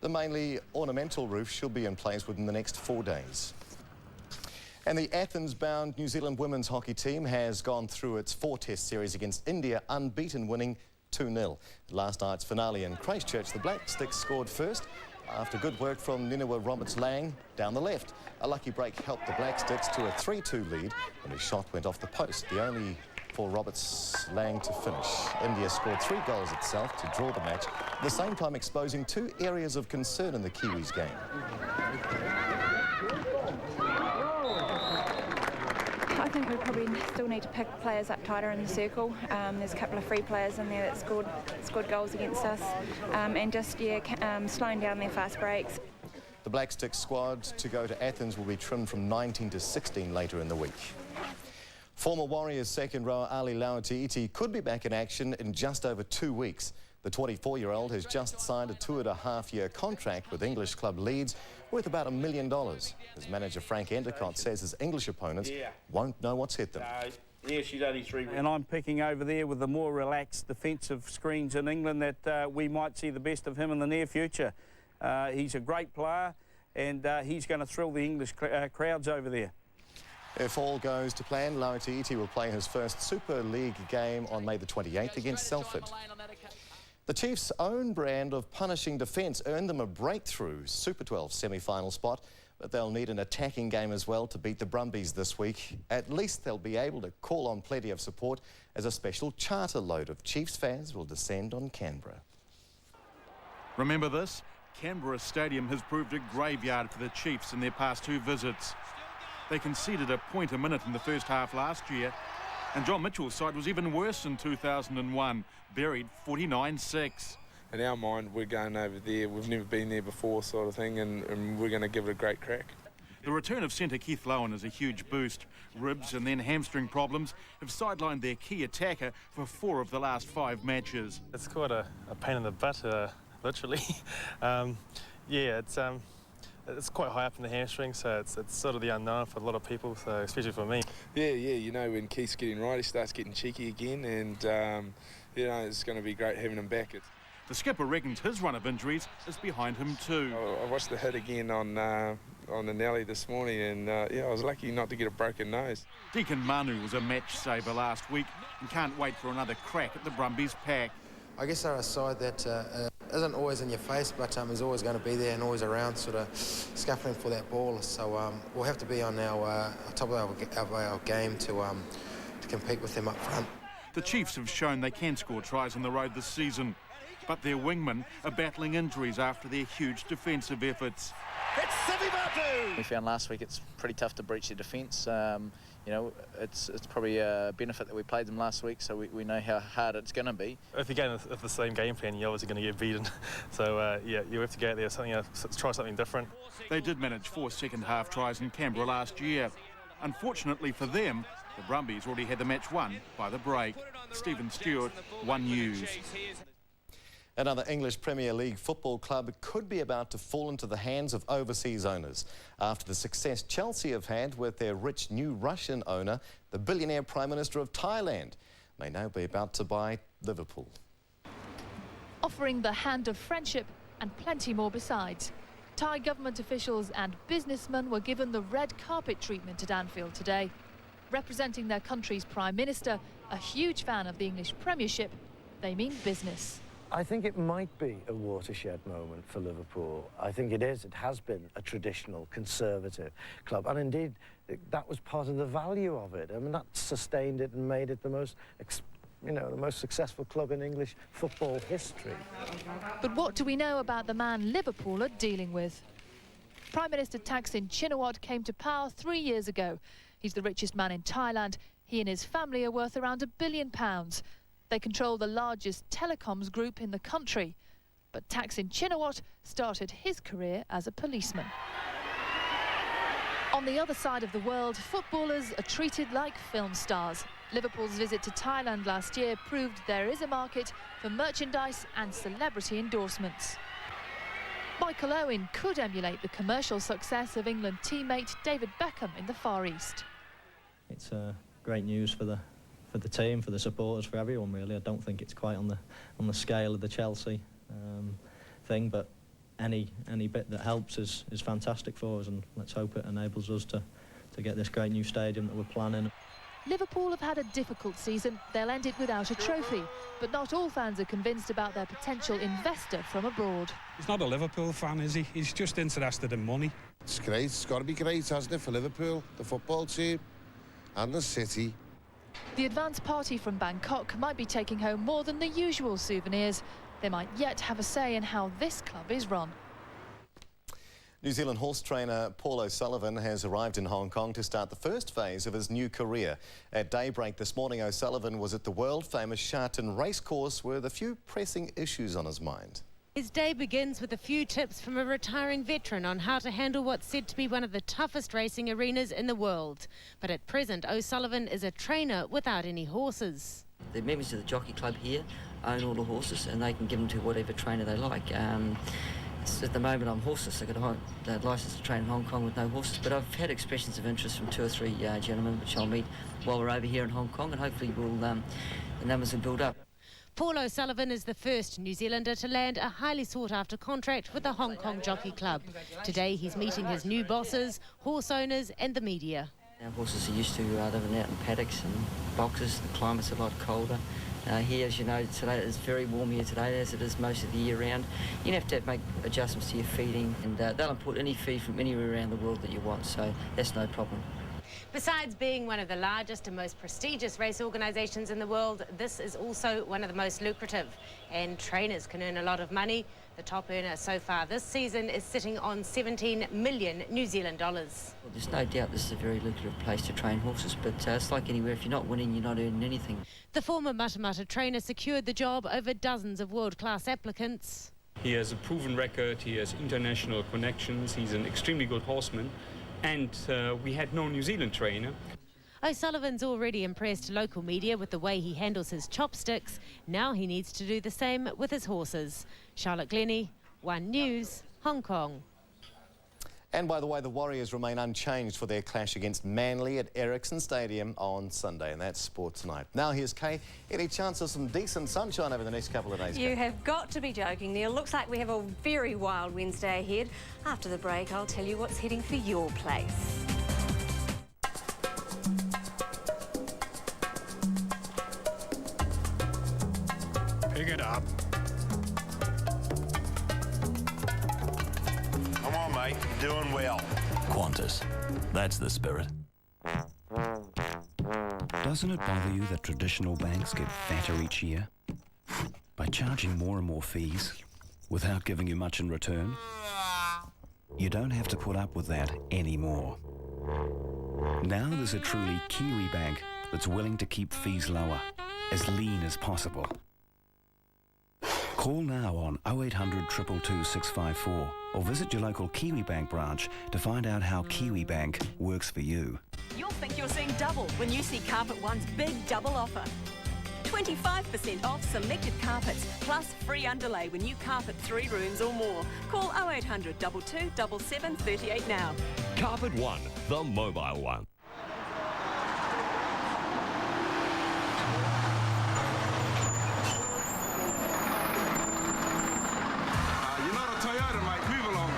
The mainly ornamental roof should be in place within the next 4 days. And the Athens-bound New Zealand women's hockey team has gone through its 4-test series against India, unbeaten, winning 2-0. Last night's finale in Christchurch, the Black Sticks scored first after good work from Ninawa Roberts-Lang down the left. A lucky break helped the Black Sticks to a 3-2 lead when his shot went off the post, the only for Roberts-Lang to finish. India scored 3 goals itself to draw the match, at the same time exposing 2 areas of concern in the Kiwis game. I think we probably still need to pick players up tighter in the circle. There's a couple of free players in there that scored goals against us, and just slowing down their fast breaks. The Black Sticks squad to go to Athens will be trimmed from 19 to 16 later in the week. Former Warriors second rower Ali Lauitiiti could be back in action in just over 2 weeks. The 24-year-old has just signed a 2.5-year contract with English club Leeds worth about $1 million. His manager Frank Endicott says his English opponents won't know what's hit them. Yeah, she's only 3 weeks. And I'm picking over there with the more relaxed defensive screens in England that we might see the best of him in the near future. He's a great player, and he's going to thrill the English crowds over there. If all goes to plan, Lauitiiti will play his first Super League game on May the 28th against Salford. The Chiefs' own brand of punishing defence earned them a breakthrough Super 12 semi-final spot, but they'll need an attacking game as well to beat the Brumbies this week. At least they'll be able to call on plenty of support as a special charter load of Chiefs fans will descend on Canberra. Remember this? Canberra Stadium has proved a graveyard for the Chiefs in their past 2 visits. They conceded a point a minute in the first half last year, and John Mitchell's side was even worse in 2001, buried 49-6. In our mind, we're going over there, we've never been there before sort of thing, and we're going to give it a great crack. The return of centre Keith Lowen is a huge boost. Ribs and then hamstring problems have sidelined their key attacker for 4 of the last 5 matches. It's quite a pain in the butt, literally. Yeah, it's quite high up in the hamstring, so it's sort of the unknown for a lot of people, so especially for me. Yeah, you know, when Keith's getting right, he starts getting cheeky again, and you know, it's going to be great having him back. The skipper reckons his run of injuries is behind him too. I watched the hit again on the Nelly this morning, and yeah, I was lucky not to get a broken nose. Deacon Manu was a match saver last week and can't wait for another crack at the Brumbies pack. I guess they're a side that isn't always in your face, but is always going to be there and always around, sort of scuffling for that ball. So we'll have to be on our top of our game to compete with them up front. The Chiefs have shown they can score tries on the road this season, but their wingmen are battling injuries after their huge defensive efforts. It's Sivivatu! We found last week it's pretty tough to breach their defence. You know, it's probably a benefit that we played them last week, so we know how hard it's going to be. If you're going with the same game plan, you're obviously going to get beaten. So, yeah, you have to go out there, try something different. They did manage 4 second-half tries in Canberra last year. Unfortunately for them, the Brumbies already had the match won by the break. Stephen Stewart, One News. Another English Premier League football club could be about to fall into the hands of overseas owners after the success Chelsea have had with their rich new Russian owner, the billionaire Prime Minister of Thailand, may now be about to buy Liverpool. Offering the hand of friendship and plenty more besides. Thai government officials and businessmen were given the red carpet treatment at Anfield today. Representing their country's Prime Minister, a huge fan of the English Premiership, they mean business. I think it might be a watershed moment for Liverpool. I think it is. It has been a traditional conservative club, and indeed that was part of the value of it. I mean, that sustained it and made it the most, the most successful club in English football history. But what do we know about the man Liverpool are dealing with? Prime Minister Thaksin Shinawatra came to power 3 years ago. He's the richest man in Thailand. He and his family are worth around £1 billion. They control the largest telecoms group in the country. But Thaksin Shinawatra started his career as a policeman. On the other side of the world, footballers are treated like film stars. Liverpool's visit to Thailand last year proved there is a market for merchandise and celebrity endorsements. Michael Owen could emulate the commercial success of England teammate David Beckham in the Far East. It's great news for the team, for the supporters, for everyone really. I don't think it's quite on the scale of the Chelsea thing, but any bit that helps is fantastic for us, and let's hope it enables us to get this great new stadium that we're planning. Liverpool have had a difficult season. They'll end it without a trophy, but not all fans are convinced about their potential investor from abroad. He's not a Liverpool fan, is he? He's just interested in money. It's great. It's got to be great, hasn't it, for Liverpool, the football team and the city. The advance party from Bangkok might be taking home more than the usual souvenirs. They might yet have a say in how this club is run. New Zealand horse trainer Paul O'Sullivan has arrived in Hong Kong to start the first phase of his new career. At daybreak this morning, O'Sullivan was at the world-famous Sha Tin racecourse with a few pressing issues on his mind. His day begins with a few tips from a retiring veteran on how to handle what's said to be one of the toughest racing arenas in the world. But at present, O'Sullivan is a trainer without any horses. The members of the jockey club here own all the horses, and they can give them to whatever trainer they like. At the moment I'm horseless. I've got a licence to train in Hong Kong with no horses, but I've had expressions of interest from 2 or 3 gentlemen, which I'll meet while we're over here in Hong Kong, and hopefully the numbers will build up. Paul O'Sullivan is the first New Zealander to land a highly sought-after contract with the Hong Kong Jockey Club. Today he's meeting his new bosses, horse owners and the media. Our horses are used to living out in paddocks and boxes. The climate's a lot colder. Here, as you know, today it's very warm here today, as it is most of the year round. You have to make adjustments to your feeding, and they'll import any feed from anywhere around the world that you want, so that's no problem. Besides being one of the largest and most prestigious race organisations in the world, this is also one of the most lucrative, and trainers can earn a lot of money. The top earner so far this season is sitting on 17 million New Zealand dollars. Well, there's no doubt this is a very lucrative place to train horses, but it's like anywhere, if you're not winning, you're not earning anything. The former Matamata trainer secured the job over dozens of world-class applicants. He has a proven record, he has international connections, he's an extremely good horseman, and we had no New Zealand trainer. O'Sullivan's already impressed local media with the way he handles his chopsticks. Now he needs to do the same with his horses. Charlotte Glennie, One News, Hong Kong. And by the way, the Warriors remain unchanged for their clash against Manly at Ericsson Stadium on Sunday, and that's sport tonight. Now here's Kay. Any chance of some decent sunshine over the next couple of days? You have got to be joking, Neil. Looks like we have a very wild Wednesday ahead. After the break, I'll tell you what's heading for your place. Pick it up. Come on, mate. You're doing well. Qantas. That's the spirit. Doesn't it bother you that traditional banks get fatter each year? By charging more and more fees without giving you much in return? You don't have to put up with that anymore. Now there's a truly Kiwi bank that's willing to keep fees lower, as lean as possible. Call now on 0800 222 654 or visit your local Kiwi Bank branch to find out how Kiwi Bank works for you. You'll think you're seeing double when you see Carpet One's big double offer. 25% off selected carpets, plus free underlay when you carpet 3 rooms or more. Call 0800 22 77 38 now. Carpet One, the mobile one. You're not a Toyota, mate. Move along.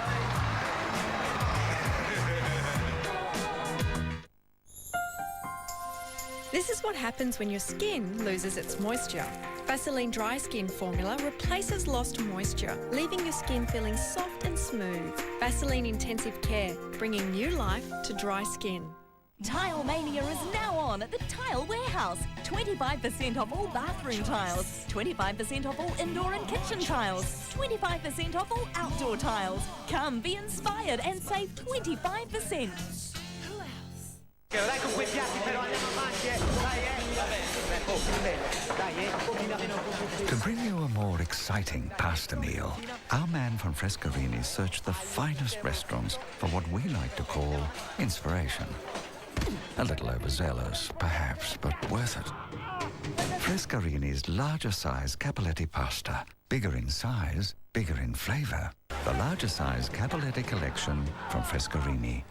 This is what happens when your skin loses its moisture. Vaseline Dry Skin Formula replaces lost moisture, leaving your skin feeling soft and smooth. Vaseline Intensive Care, bringing new life to dry skin. Tile Mania is now on at the Tile Warehouse. 25% off all bathroom tiles, 25% off all indoor and kitchen tiles, 25% off all outdoor tiles. Come be inspired and save 25%. To bring you a more exciting pasta meal, our man from Frescarini searched the finest restaurants for what we like to call inspiration. A little overzealous, perhaps, but worth it. Frescarini's larger size Cappelletti pasta. Bigger in size, bigger in flavour. The larger size Cappelletti collection from Frescarini.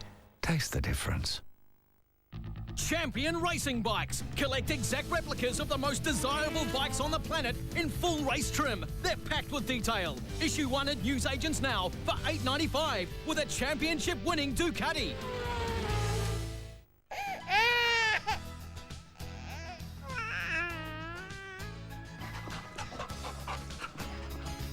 Taste the difference. Champion Racing Bikes. Collect exact replicas of the most desirable bikes on the planet in full race trim. They're packed with detail. Issue one at newsagents now for $8.95 with a championship-winning Ducati.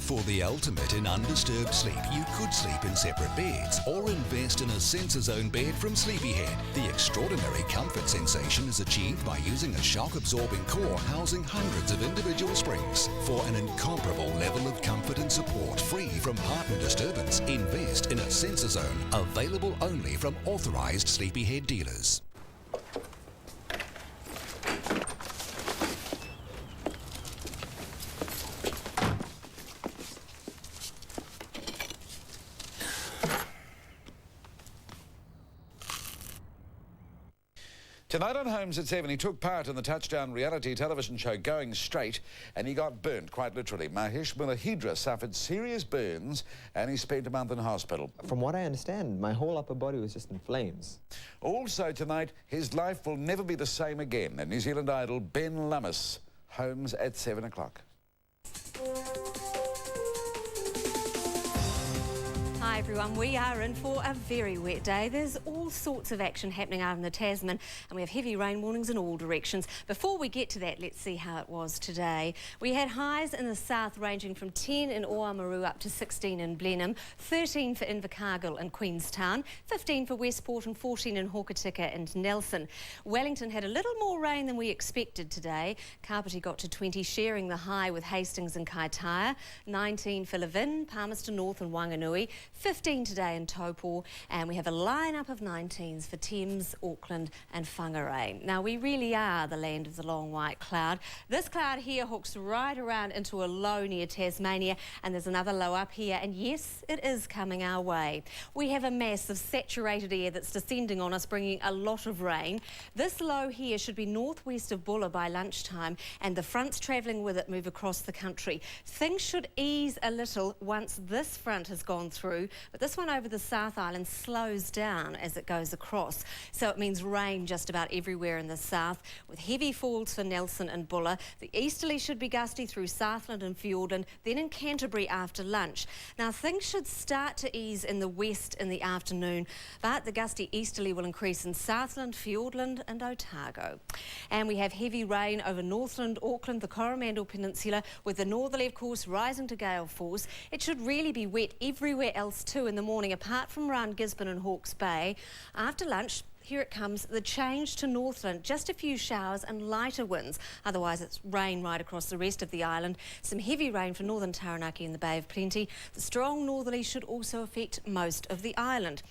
For the ultimate in undisturbed sleep, you could sleep in separate beds or invest in a SensorZone bed from Sleepyhead. The extraordinary comfort sensation is achieved by using a shock-absorbing core housing hundreds of individual springs. For an incomparable level of comfort and support free from partner disturbance, invest in a SensorZone, available only from authorised Sleepyhead dealers. Tonight on Holmes at 7, he took part in the Touchdown reality television show Going Straight, and he got burnt, quite literally. Mahesh Mulahidra suffered serious burns, and he spent a month in hospital. From what I understand, my whole upper body was just in flames. Also tonight, his life will never be the same again. And New Zealand idol Ben Lummis. Holmes at 7 o'clock. Hi, everyone, we are in for a very wet day. There's all sorts of action happening out in the Tasman and we have heavy rain warnings in all directions. Before we get to that, let's see how it was today. We had highs in the south ranging from 10 in Oamaru up to 16 in Blenheim, 13 for Invercargill and Queenstown, 15 for Westport and 14 in Hokitika and Nelson. Wellington had a little more rain than we expected today. Kapiti got to 20, sharing the high with Hastings and Kaitaia, 19 for Levin, Palmerston North and Wanganui, 15 today in Taupo, and we have a lineup of 19s for Thames, Auckland and Whangarei. Now we really are the land of the long white cloud. This cloud here hooks right around into a low near Tasmania, and there's another low up here, and yes, it is coming our way. We have a mass of saturated air that's descending on us, bringing a lot of rain. This low here should be northwest of Bulla by lunchtime, and the fronts travelling with it move across the country. Things should ease a little once this front has gone through, but this one over the South Island slows down as it goes across. So it means rain just about everywhere in the south, with heavy falls for Nelson and Bulla. The easterly should be gusty through Southland and Fiordland, then in Canterbury after lunch. Now things should start to ease in the west in the afternoon, but the gusty easterly will increase in Southland, Fiordland and Otago. And we have heavy rain over Northland, Auckland, the Coromandel Peninsula, with the northerly of course rising to gale force. It should really be wet everywhere else too in the morning, apart from around Gisborne and Hawke's Bay. After lunch, here it comes, the change to Northland. Just a few showers and lighter winds. Otherwise, it's rain right across the rest of the island. Some heavy rain for northern Taranaki and the Bay of Plenty. The strong northerly should also affect most of the island.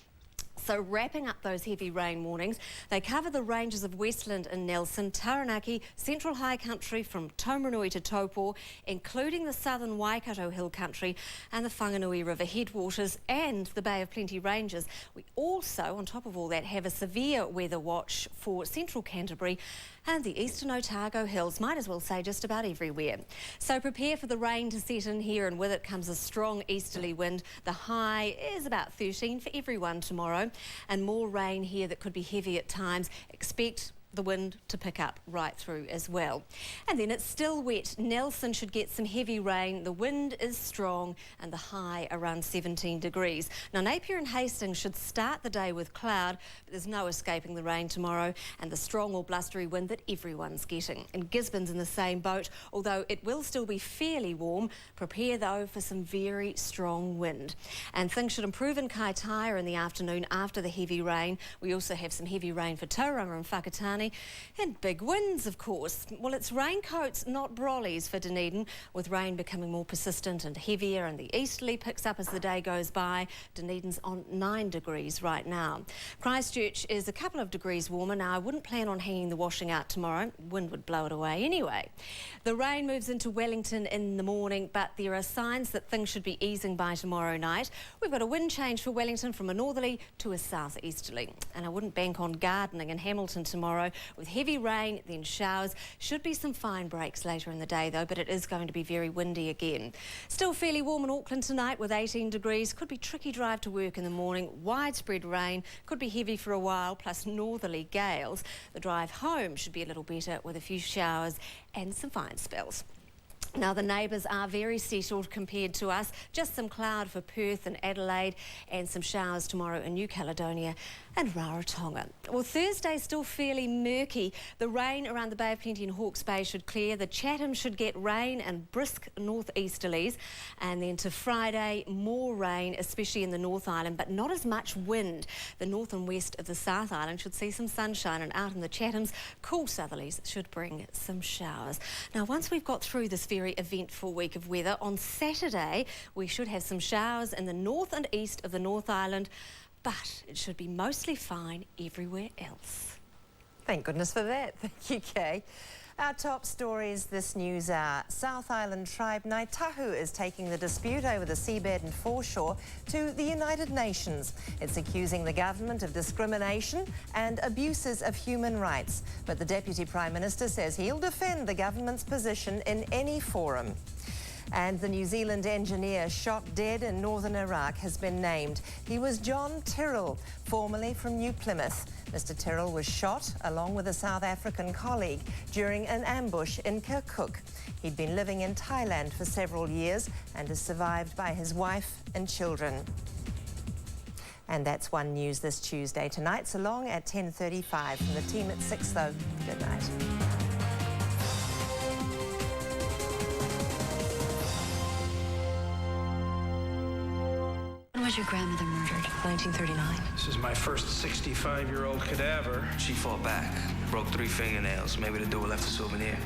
So wrapping up those heavy rain warnings, they cover the ranges of Westland and Nelson, Taranaki, Central High Country from Taumarunui to Taupo, including the southern Waikato Hill Country and the Whanganui River headwaters and the Bay of Plenty ranges. We also, on top of all that, have a severe weather watch for central Canterbury and the eastern Otago Hills, might as well say just about everywhere. So prepare for the rain to set in here, and with it comes a strong easterly wind. The high is about 13 for everyone tomorrow, and more rain here that could be heavy at times. Expect the wind to pick up right through as well. And then it's still wet. Nelson should get some heavy rain. The wind is strong and the high around 17 degrees. Now Napier and Hastings should start the day with cloud, but there's no escaping the rain tomorrow and the strong or blustery wind that everyone's getting. And Gisborne's in the same boat, although it will still be fairly warm. Prepare though for some very strong wind. And things should improve in Kaitaia in the afternoon after the heavy rain. We also have some heavy rain for Tauranga and Whakatane. And big winds, of course. Well, it's raincoats, not brollies for Dunedin, with rain becoming more persistent and heavier, and the easterly picks up as the day goes by. Dunedin's on 9 degrees right now. Christchurch is a couple of degrees warmer. Now, I wouldn't plan on hanging the washing out tomorrow. Wind would blow it away anyway. The rain moves into Wellington in the morning, but there are signs that things should be easing by tomorrow night. We've got a wind change for Wellington from a northerly to a southeasterly. And I wouldn't bank on gardening in Hamilton tomorrow. With heavy rain, then showers. Should be some fine breaks later in the day though, but it is going to be very windy again. Still fairly warm in Auckland tonight with 18 degrees. Could be tricky drive to work in the morning. Widespread rain. Could be heavy for a while, plus northerly gales. The drive home should be a little better with a few showers and some fine spells. Now the neighbours are very settled compared to us. Just some cloud for Perth and Adelaide and some showers tomorrow in New Caledonia and Rarotonga. Well, Thursday's still fairly murky. The rain around the Bay of Plenty and Hawke's Bay should clear. The Chatham should get rain and brisk northeasterlies. And then to Friday, more rain, especially in the North Island, but not as much wind. The north and west of the South Island should see some sunshine, and out in the Chathams, cool southerlies should bring some showers. Now, once we've got through this very eventful week of weather, on Saturday, we should have some showers in the north and east of the North Island, but it should be mostly fine everywhere else. Thank goodness for that. Thank you, Kay. Our top stories this news hour. South Island tribe Ngāi Tahu is taking the dispute over the seabed and foreshore to the United Nations. It's accusing the government of discrimination and abuses of human rights. But the Deputy Prime Minister says he'll defend the government's position in any forum. And the New Zealand engineer shot dead in northern Iraq has been named. He was John Tyrrell, formerly from New Plymouth. Mr. Tyrrell was shot, along with a South African colleague, during an ambush in Kirkuk. He'd been living in Thailand for several years and is survived by his wife and children. And that's One News this Tuesday. Tonight's along at 10:35 from the team at 6 though. Good night. When was your grandmother murdered? 1939. This is my first 65-year-old cadaver. She fought back, broke 3 fingernails. Maybe the doer left a souvenir.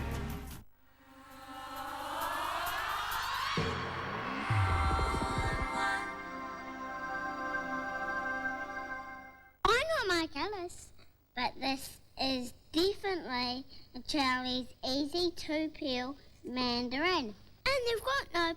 I'm not Mike Ellis, but this is definitely a Charlie's Easy to Peel Mandarin. And they've got no